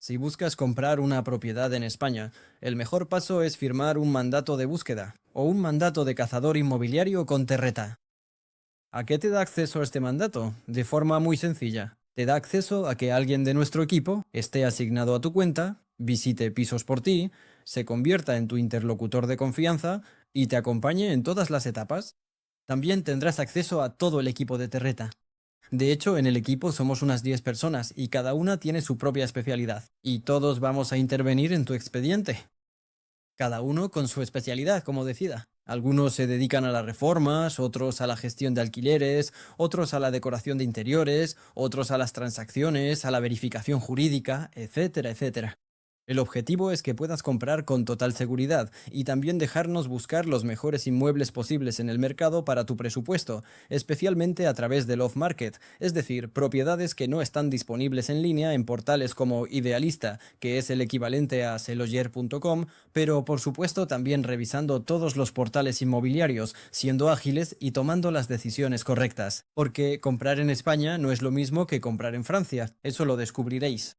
Si buscas comprar una propiedad en España, el mejor paso es firmar un mandato de búsqueda o un mandato de cazador inmobiliario con Terreta. ¿A qué te da acceso este mandato? De forma muy sencilla. Te da acceso a que alguien de nuestro equipo esté asignado a tu cuenta, visite pisos por ti, se convierta en tu interlocutor de confianza y te acompañe en todas las etapas. También tendrás acceso a todo el equipo de Terreta. De hecho, en el equipo somos unas 10 personas y cada una tiene su propia especialidad, y todos vamos a intervenir en tu expediente. Cada uno con su especialidad, como decida. Algunos se dedican a las reformas, otros a la gestión de alquileres, otros a la decoración de interiores, otros a las transacciones, a la verificación jurídica, etcétera, etcétera. El objetivo es que puedas comprar con total seguridad y también dejarnos buscar los mejores inmuebles posibles en el mercado para tu presupuesto, especialmente a través del off-market, es decir, propiedades que no están disponibles en línea en portales como Idealista, que es el equivalente a seloyer.com, pero por supuesto también revisando todos los portales inmobiliarios, siendo ágiles y tomando las decisiones correctas. Porque comprar en España no es lo mismo que comprar en Francia, eso lo descubriréis.